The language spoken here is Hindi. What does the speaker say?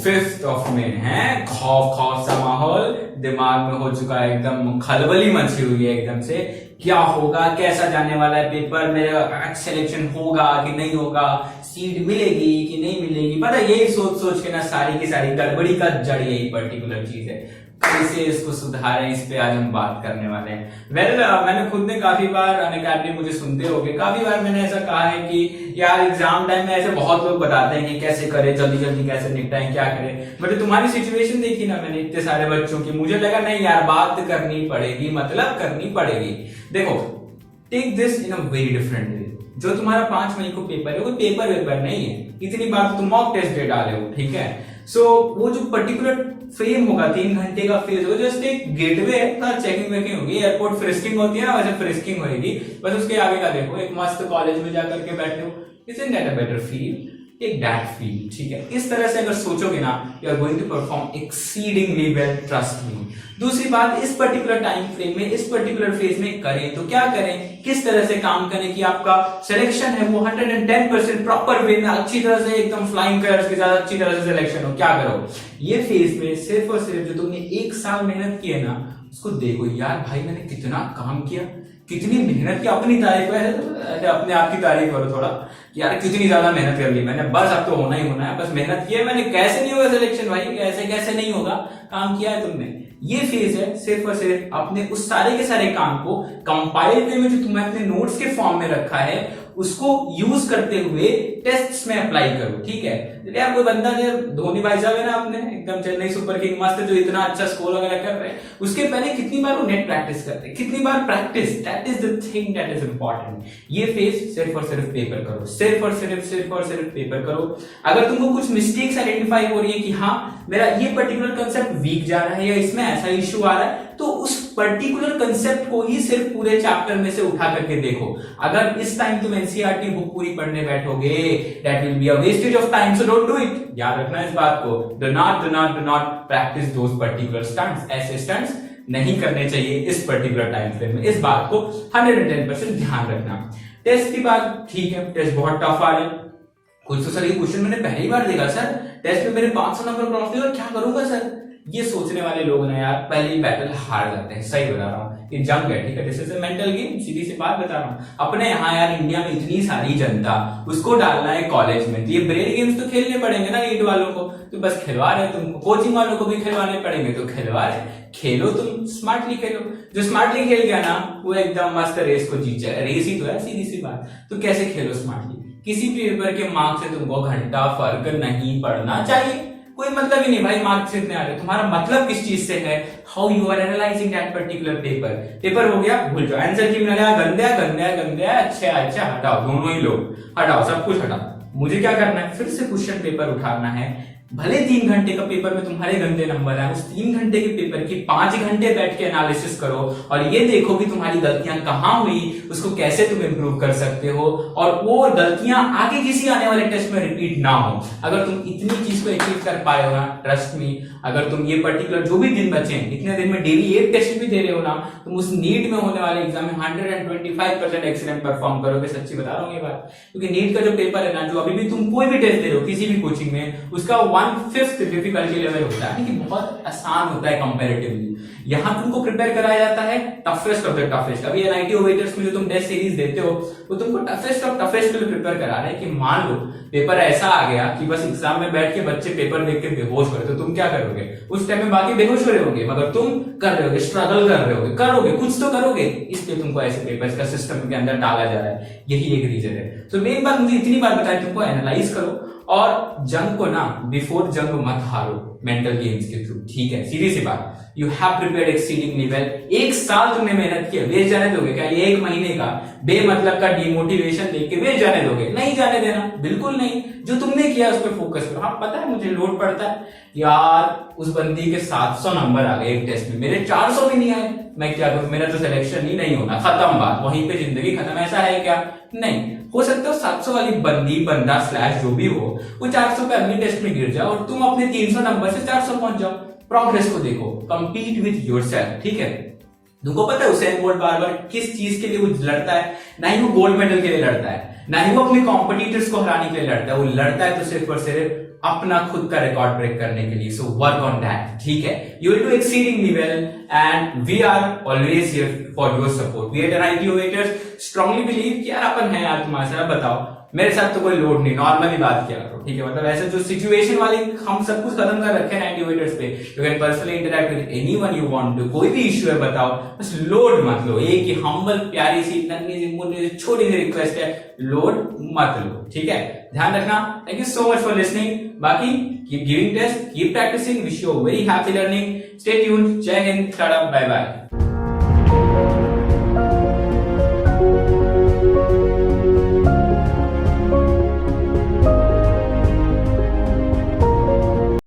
5 है, खौफ खौफ सा माहौल दिमाग में हो चुका है, एकदम खलबली मची हुई है एकदम से। क्या होगा, कैसा जाने वाला है पेपर, मेरा सिलेक्शन होगा कि नहीं होगा, सीट मिलेगी कि नहीं मिलेगी, पता है यही सोच सोच के ना सारी की सारी गड़बड़ी का जड़ यही पर्टिकुलर चीज है। कैसे इसको सुधारें, इस पे आज हम बात करने वाले हैं। मैंने खुद ने काफी बार अनअकैडमी मुझे सुनते होंगे, काफी बार मैंने ऐसा कहा है कि यार एग्जाम टाइम में ऐसे बहुत लोग बताते हैं कि कैसे करें, जल्दी जल्दी कैसे निपटाएं, क्या करें। बट तुम्हारी सिचुएशन देखी ना मैंने इतने सारे बच्चों की, मुझे लगा नहीं यार बात करनी पड़ेगी, मतलब करनी पड़ेगी। देखो, take this in a very different way. जो तुम्हारा 5 मई को पेपर है वो पेपर वेपर नहीं है, इतनी बार तुम मॉक टेस्ट दे डाले हो, ठीक है। सो वो जो पर्टिकुलर फ्रेम होगा 3 घंटे का फेज होगा, जस्ट एक गेटवे है, चेकिंग वेकिंग होगी, एयरपोर्ट फ्रिस्किंग होती है ना, वैसे फ्रिस्किंग होगी। बस उसके आगे का देखो, एक मस्त कॉलेज में जाकर के बैठे हो, isn't that a better feel? Take that feel, ठीक है। इस तरह से अगर सोचोगे ना, you are going to perform exceedingly well, trust me. दूसरी बात, इस पर्टिकुलर टाइम फ्रेम में, इस पर्टिकुलर फेज में करें तो क्या करें, किस तरह से काम करें कि आपका सिलेक्शन है वो 110% प्रॉपर वे में, अच्छी तरह से एकदम फ्लाइंग कलर्स के साथ अच्छी तरह से सिलेक्शन हो। क्या करो, ये फेज में सिर्फ और सिर्फ जो तुमने 1 साल मेहनत की है ना, उसको देखो यार भाई मैंने कितना काम किया, कितनी मेहनत की। अपनी तारीफ है, अपने आप की तारीफ करो थोड़ा कि यार कितनी ज्यादा मेहनत कर ली मैंने, बस अब तो होना ही होना है, बस मेहनत की है मैंने। कैसे नहीं होगा सिलेक्शन भाई, कैसे कैसे नहीं होगा, काम किया है तुमने। ये फेज है सिर्फ और सिर्फ अपने उस सारे के सारे काम को कंपाइल वे में जो तुमने अपने नोट्स के फॉर्म में रखा है उसको यूज करते हुए टेस्ट्स में अप्लाई करो, ठीक है। यार कोई बंदा जो धोनी भाई साहब है ना अपने एकदम चेन्नई सुपर किंग मस्त, जो इतना अच्छा स्कोर वगैरह कर रहे हैं, उसके पहले कितनी बार वो नेट प्रैक्टिस करते हैं, कितनी बार practice, that is the thing that is important. ये फेज सिर्फ और सिर्फ पेपर करो, सिर्फ और सिर्फ पेपर करो। अगर तुमको कुछ मिस्टेक्स आइडेंटिफाई हो रही है कि हाँ मेरा ये पर्टिकुलर कंसेप्ट वीक जा रहा है या इसमें ऐसा इश्यू आ रहा है, तो उस पर्टिकुलर कंसेप्ट को ही सिर्फ पूरे चैप्टर में से उठा करके देखो। अगर इस टाइम तुम एनसीईआरटी बुक पूरी पढ़ने बैठोगे, that will be a wastage of time, so don't do it. याद रखना इस बात को, do not practice those particular stunts. ऐसे स्टंट्स नहीं करने चाहिए इस पर्टिकुलर टाइम फ्रेम में, इस बात को 110% ध्यान रखना। टेस्ट की बात, ठीक है, टेस्ट बहुत टफ आ रहे, कुछ तो सर ये क्वेश्चन मैंने पहली बार देखा सर, टेस्ट में मेरे 500 नंबर क्रॉस नहीं हुआ, क्या करूंगा सर। ये सोचने वाले लोग ना यार पहली बैटल हार जाते हैं, सही बता रहा हूँ। ये जंग है, ठीक है, this is a mental game, सीधी सी बात बता रहा हूँ। अपने यहाँ यार इंडिया में इतनी सारी जनता, उसको डालना है कॉलेज में, तो ये ब्रेन गेम्स तो खेलने पड़ेंगे ना नीट वालों को, तो बस खिलवा रहे तुमको, कोचिंग वालों को भी खिलवाने पड़ेंगे, तो खिलवा रहे। खेलो तुम स्मार्टली खेलो, जो स्मार्टली खेल गया ना वो एकदम मस्त रेस को जीत जाए, रेस ही तो है सीधी सी बात। तो कैसे खेलो स्मार्टली, किसी भी पेपर के मार्क्स से तुमको घंटा फर्क नहीं पड़ना चाहिए, कोई मतलब ही नहीं भाई मार्क्स इतने आ रहे, तुम्हारा मतलब किस चीज से है, how you are analysing that particular paper. Paper हो गया भूल जाओ, आंसर की मिला गंदा गंदा गंदा, अच्छा हटाओ, दोनों ही लोग हटाओ, सब कुछ हटाओ। मुझे क्या करना है, फिर से क्वेश्चन पेपर उठाना है। भले 3 घंटे का पेपर में तुम्हारे गंदे नंबर है, उस 3 घंटे के पेपर की 5 घंटे बैठ के एनालिसिस करो और ये देखो कि तुम्हारी गलतियां कहां हुई, उसको कैसे तुम इंप्रूव कर सकते हो, और वो गलतियां आगे किसी आने वाले टेस्ट में रिपीट ना हो। अगर तुम इतनी चीज को अचीव कर पाए हो ना, ट्रस्ट मी, अगर तुम ये पर्टिकुलर जो भी दिन बचे हैं, इतने दिन में डेली 1 टेस्ट भी दे रहे हो ना, तुम उस नीट में होने वाले एग्जाम में 125% एक्सीलेंट परफॉर्म करोगे, सच्ची बता रहा हूँ ये बात। क्योंकि नीट का जो पेपर है ना, जो अभी भी तुम कोई भी टेस्ट दे रहे हो किसी भी कोचिंग में, उसका 1/5 डिफिकल्टी लेवल होता है, कि बहुत आसान होता है कंपैरेटिवली। यहां तुमको प्रिपेयर कराया जाता है टफेस्ट ऑफ द टफेस्ट। अभी एनआईटी ओवेटर्स में जो तुम टेस्ट सीरीज देते हो वो तुमको टफेस्ट ऑफ टफेस्ट के लिए प्रिपेयर करा रहे हैं, कि मान लो पेपर ऐसा आ गया कि बस एग्जाम में बैठ के बच्चे पेपर देख के बेहोश हो रहे, तो तुम क्या करोगे उस टाइम में, बाकी बेहोश हो रहे होंगे मगर तुम कर रहे होगे, स्ट्रगल कर रहे होगे, करोगे कुछ तो करोगे, इसलिए तुमको ऐसे पेपर्स का सिस्टम के अंदर डाला जा रहा है, यही एक रीजन है। तो मेन बात मुझे इतनी बार बताई, तुमको एनालाइज करो और जंग को ना बिफोर जंग मत हारो मेंटल गेम्स के थ्रू, ठीक है, सीधी सी बात। You have prepared exceedingly well, 1 साल तुमने मेहनत की, वेस्ट जाने दोगे क्या ये 1 महीने का बेमतलब का डिमोटिवेशन देख के वेस्ट जाने दोगे? नहीं जाने देना, बिल्कुल नहीं। जो तुमने किया उस पर फोकस करो। हाँ पता है मुझे लोड पड़ता है यार, उस बंदी के 700 नंबर आ गए एक टेस्ट में, मेरे 400 भी नहीं आए, मैं क्या करूं, मेरा तो सिलेक्शन ही नहीं होना, खत्म बात, वहीं पे जिंदगी खत्म। ऐसा है क्या? नहीं हो सकता है 700 वाली बंदी बंदा स्लैश जो भी हो वो 400 पे अगले टेस्ट में गिर जाओ और तुम अपने 300 नंबर से 400 पहुंच जाओ। प्रोग्रेस को देखो, कंपीट विद योरसेल्फ, ठीक है। तुमको पता है उसेन बोल्ट बार बार किस चीज के लिए वो लड़ता है? ना ही वो गोल्ड मेडल के लिए लड़ता है, ना ही वो अपने कॉम्पिटिटर्स को हराने के लिए लड़ता है, वो लड़ता है तो सिर्फ और सिर्फ अपना खुद का रिकॉर्ड ब्रेक करने के लिए। सो वर्क ऑन दैट, ठीक है? You will do exceedingly well and we are always here for your support. We at ITOvaters strongly believe कि यार अपन है यार तुम्हारे साथ, बताओ मेरे साथ तो कोई लोड नहीं, नॉर्मली बात किया करो, ठीक है? मतलब ऐसे जो सिचुएशन वाली हम सब कुछ खत्म कर रखे हैं ITOvaters पे। You can personally interact with anyone you want to, कोई भी इश्यू है बताओ, बस लोड मत लो। एक ही हम्बल प्यारी सी नन्ही सी मुन्नी सी छोटी सी रिक्वेस्ट है, लोड मत लो, ठीक है? ध्यान रखना। Thank you so much for listening. बाकी keep giving test, keep practicing, wish you very happy learning, stay tuned, जय हिंद, टाटा, बाय बाय।